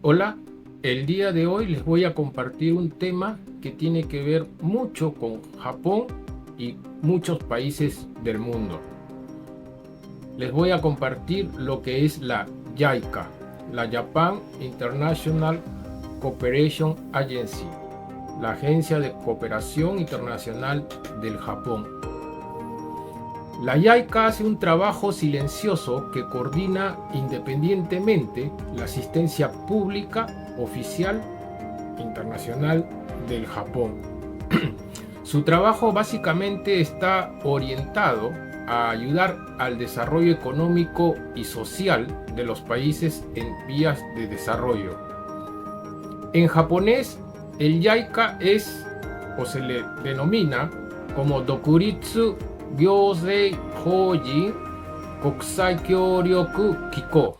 Hola, el día de hoy les voy a compartir un tema que tiene que ver mucho con Japón y muchos países del mundo. Les voy a compartir lo que es la JICA, la Japan International Cooperation Agency, la Agencia de Cooperación Internacional del Japón. La JICA hace un trabajo silencioso que coordina independientemente la asistencia pública oficial internacional del Japón. Su trabajo básicamente está orientado a ayudar al desarrollo económico y social de los países en vías de desarrollo. En japonés, el JICA es o se le denomina como Dokuritsu Gyōsei Houjin Kokusai Kyōryoku Kikō.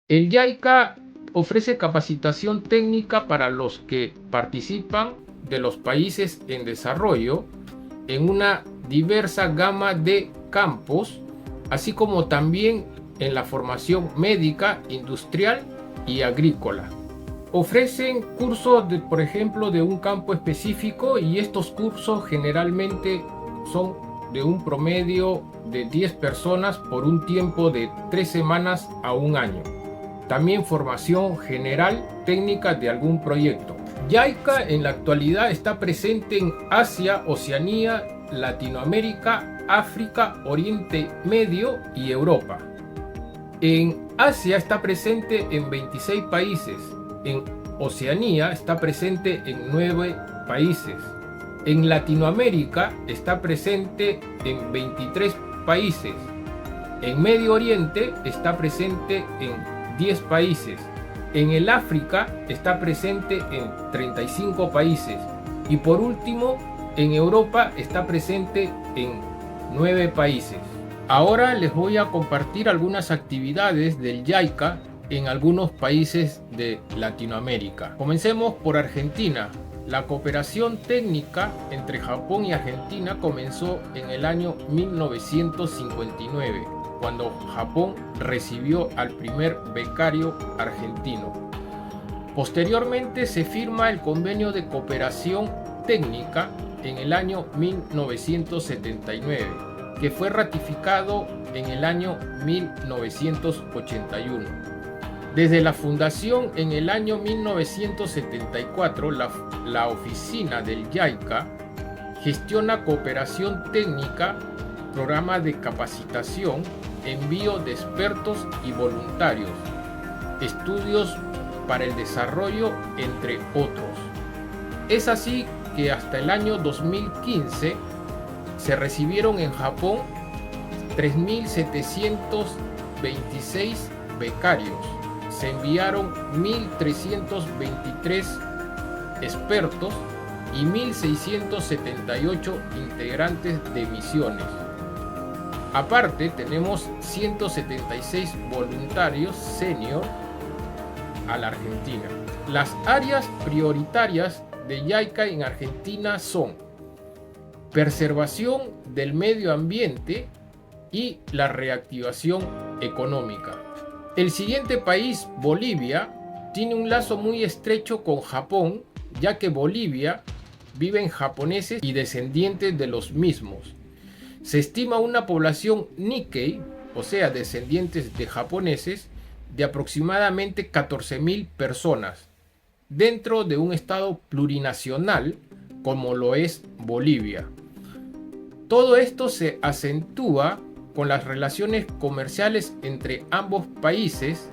El JICA ofrece capacitación técnica para los que participan de los países en desarrollo en una diversa gama de campos, así como también en la formación médica, industrial y agrícola. Ofrecen cursos, por ejemplo, de un campo específico, y estos cursos generalmente son de un promedio de 10 personas por un tiempo de 3 semanas a un año. También formación general técnica de algún proyecto. JICA en la actualidad está presente en Asia, Oceanía, Latinoamérica, África, Oriente Medio y Europa. En Asia está presente en 26 países. En Oceanía está presente en 9 países. En Latinoamérica está presente en 23 países. En Medio Oriente está presente en 10 países. En el África está presente en 35 países. Y por último, en Europa está presente en 9 países. Ahora les voy a compartir algunas actividades del JICA en algunos países de Latinoamérica. Comencemos por Argentina. La cooperación técnica entre Japón y Argentina comenzó en el año 1959. Cuando Japón recibió al primer becario argentino. Posteriormente se firma el convenio de cooperación técnica en el año 1979, que fue ratificado en el año 1981. Desde la fundación en el año 1974, la oficina del JICA gestiona cooperación técnica, programa de capacitación, envío de expertos y voluntarios, estudios para el desarrollo, entre otros. Es así que hasta el año 2015 se recibieron en Japón 3.726 becarios, se enviaron 1.323 expertos y 1.678 integrantes de misiones. Aparte, tenemos 176 voluntarios senior a la Argentina. Las áreas prioritarias de JICA en Argentina son preservación del medio ambiente y la reactivación económica. El siguiente país, Bolivia, tiene un lazo muy estrecho con Japón, ya que Bolivia viven japoneses y descendientes de los mismos. Se estima una población Nikkei, o sea, descendientes de japoneses, de aproximadamente 14.000 personas, dentro de un estado plurinacional como lo es Bolivia. Todo esto se acentúa con las relaciones comerciales entre ambos países,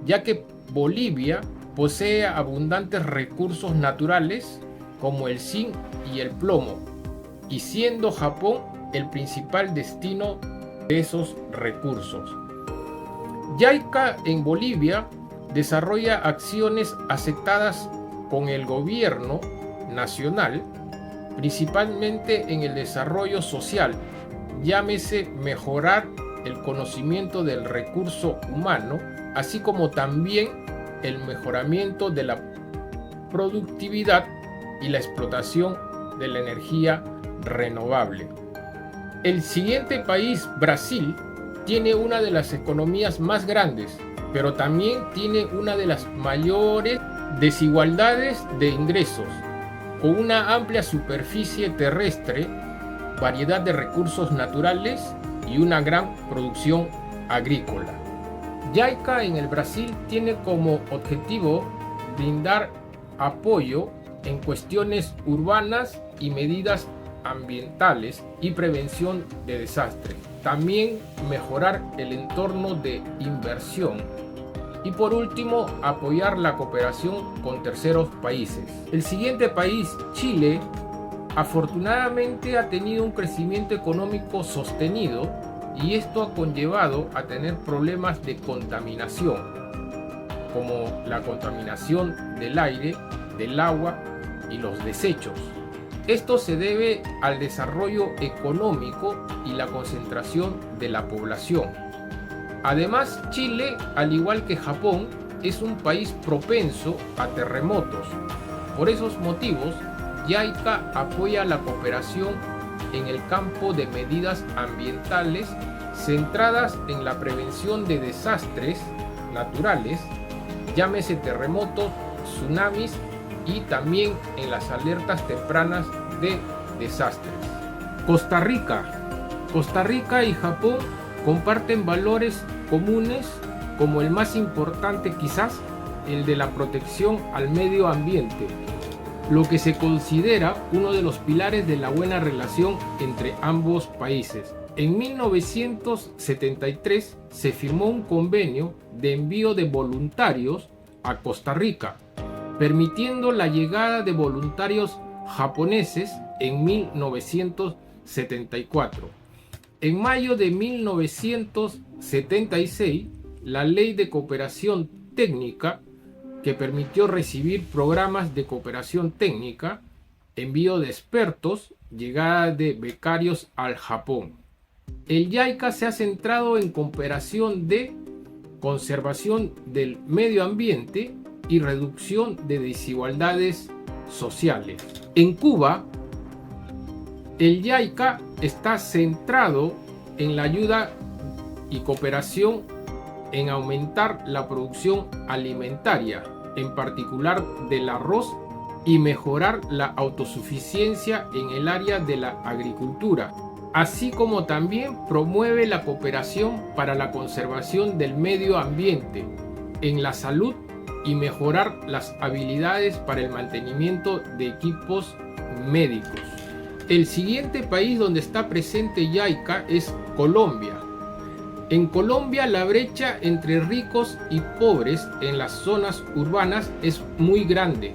ya que Bolivia posee abundantes recursos naturales como el zinc y el plomo, y siendo Japón el principal destino de esos recursos. JICA en Bolivia desarrolla acciones aceptadas con el gobierno nacional, principalmente en el desarrollo social, llámese mejorar el conocimiento del recurso humano, así como también el mejoramiento de la productividad y la explotación de la energía renovable. El siguiente país, Brasil, tiene una de las economías más grandes, pero también tiene una de las mayores desigualdades de ingresos, con una amplia superficie terrestre, variedad de recursos naturales y una gran producción agrícola. JICA en el Brasil tiene como objetivo brindar apoyo en cuestiones urbanas y medidas ambientales y prevención de desastres. También mejorar el entorno de inversión. Y por último, apoyar la cooperación con terceros países. El siguiente país, Chile, afortunadamente ha tenido un crecimiento económico sostenido y esto ha conllevado a tener problemas de contaminación, como la contaminación del aire, del agua y los desechos. Esto se debe al desarrollo económico y la concentración de la población. Además, Chile, al igual que Japón, es un país propenso a terremotos. Por esos motivos, JICA apoya la cooperación en el campo de medidas ambientales centradas en la prevención de desastres naturales, llámese terremotos, tsunamis, y también en las alertas tempranas de desastres. Costa Rica y Japón comparten valores comunes, como el más importante quizás el de la protección al medio ambiente, lo que se considera uno de los pilares de la buena relación entre ambos países. En 1973 se firmó un convenio de envío de voluntarios a Costa Rica, permitiendo la llegada de voluntarios japoneses en 1974. En mayo de 1976, la Ley de Cooperación Técnica, que permitió recibir programas de cooperación técnica, envío de expertos, llegada de becarios al Japón. El JICA se ha centrado en cooperación de conservación del medio ambiente y reducción de desigualdades sociales. En Cuba, el JICA está centrado en la ayuda y cooperación en aumentar la producción alimentaria, en particular del arroz, y mejorar la autosuficiencia en el área de la agricultura, así como también promueve la cooperación para la conservación del medio ambiente, en la salud y mejorar las habilidades para el mantenimiento de equipos médicos. El siguiente país donde está presente JICA es Colombia. En Colombia, la brecha entre ricos y pobres en las zonas urbanas es muy grande,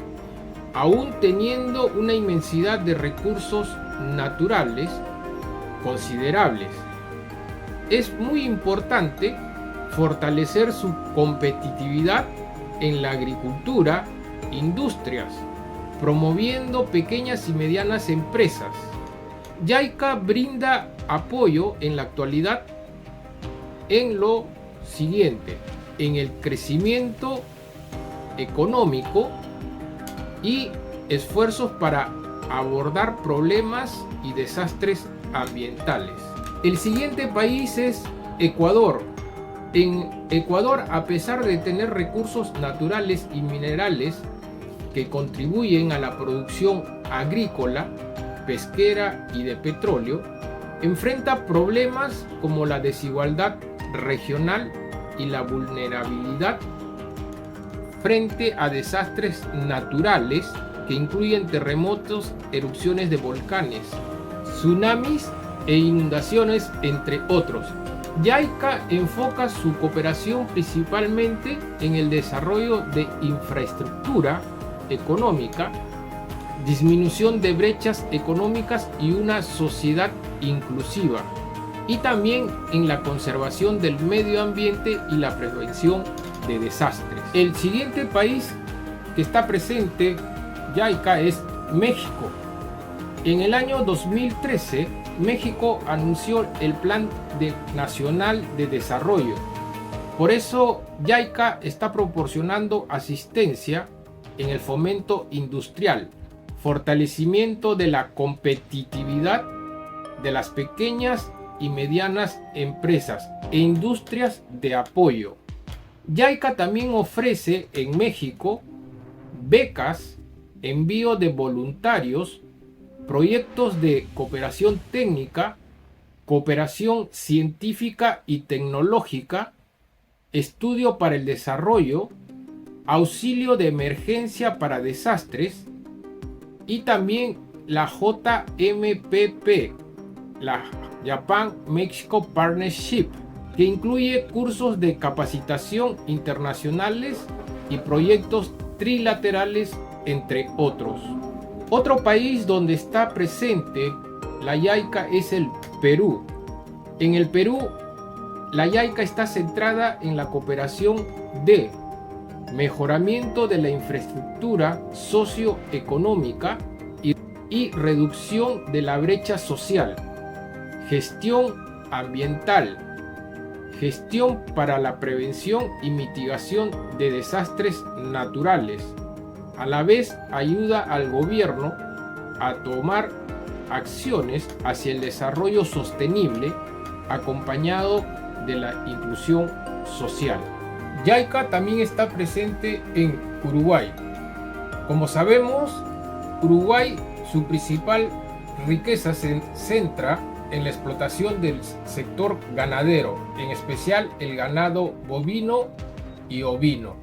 aún teniendo una inmensidad de recursos naturales considerables. Es muy importante fortalecer su competitividad en la agricultura, industrias, promoviendo pequeñas y medianas empresas. JICA brinda apoyo en la actualidad en lo siguiente: en el crecimiento económico y esfuerzos para abordar problemas y desastres ambientales. El siguiente país es Ecuador. En Ecuador, a pesar de tener recursos naturales y minerales que contribuyen a la producción agrícola, pesquera y de petróleo, enfrenta problemas como la desigualdad regional y la vulnerabilidad frente a desastres naturales que incluyen terremotos, erupciones de volcanes, tsunamis e inundaciones, entre otros. JICA enfoca su cooperación principalmente en el desarrollo de infraestructura económica, disminución de brechas económicas y una sociedad inclusiva, y también en la conservación del medio ambiente y la prevención de desastres. El siguiente país que está presente JICA es México. En el año 2013 México anunció el Plan Nacional de Desarrollo. Por eso, JICA está proporcionando asistencia en el fomento industrial, fortalecimiento de la competitividad de las pequeñas y medianas empresas e industrias de apoyo. JICA también ofrece en México becas, envío de voluntarios, proyectos de cooperación técnica, cooperación científica y tecnológica, estudio para el desarrollo, auxilio de emergencia para desastres y también la JMPP, la Japan Mexico Partnership, que incluye cursos de capacitación internacionales y proyectos trilaterales, entre otros. Otro país donde está presente la JICA es el Perú. En el Perú, la JICA está centrada en la cooperación de mejoramiento de la infraestructura socioeconómica y reducción de la brecha social, gestión ambiental, gestión para la prevención y mitigación de desastres naturales. A la vez ayuda al gobierno a tomar acciones hacia el desarrollo sostenible acompañado de la inclusión social. JICA también está presente en Uruguay. Como sabemos, Uruguay, su principal riqueza se centra en la explotación del sector ganadero, en especial el ganado bovino y ovino.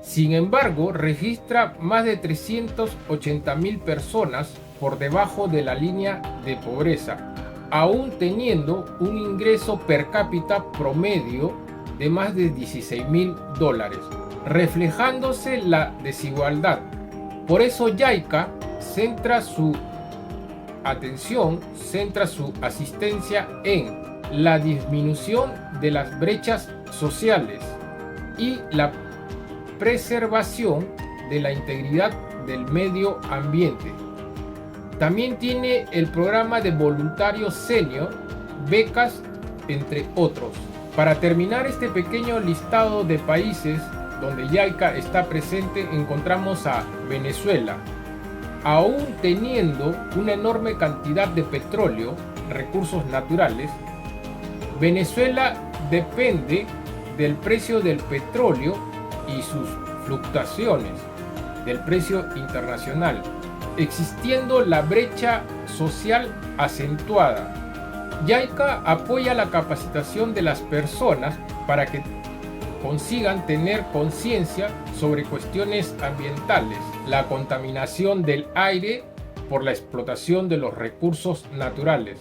Sin embargo, registra más de 380.000 personas por debajo de la línea de pobreza, aún teniendo un ingreso per cápita promedio de más de $16.000, reflejándose la desigualdad. Por eso JICA centra su atención, centra su asistencia en la disminución de las brechas sociales y la preservación de la integridad del medio ambiente. También tiene el programa de voluntarios senior, becas, entre otros. Para terminar este pequeño listado de países donde JICA está presente, encontramos a Venezuela. Aún teniendo una enorme cantidad de petróleo, recursos naturales, Venezuela depende del precio del petróleo y sus fluctuaciones del precio internacional, existiendo la brecha social acentuada. JICA apoya la capacitación de las personas para que consigan tener conciencia sobre cuestiones ambientales, la contaminación del aire por la explotación de los recursos naturales.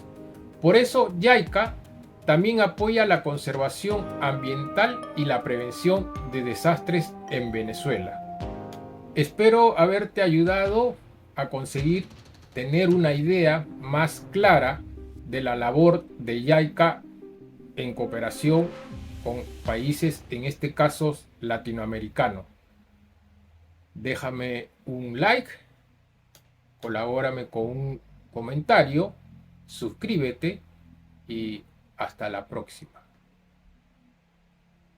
Por eso JICA también apoya la conservación ambiental y la prevención de desastres en Venezuela. Espero haberte ayudado a conseguir tener una idea más clara de la labor de JICA en cooperación con países, en este caso latinoamericanos. Déjame un like, colabórame con un comentario, suscríbete y hasta la próxima.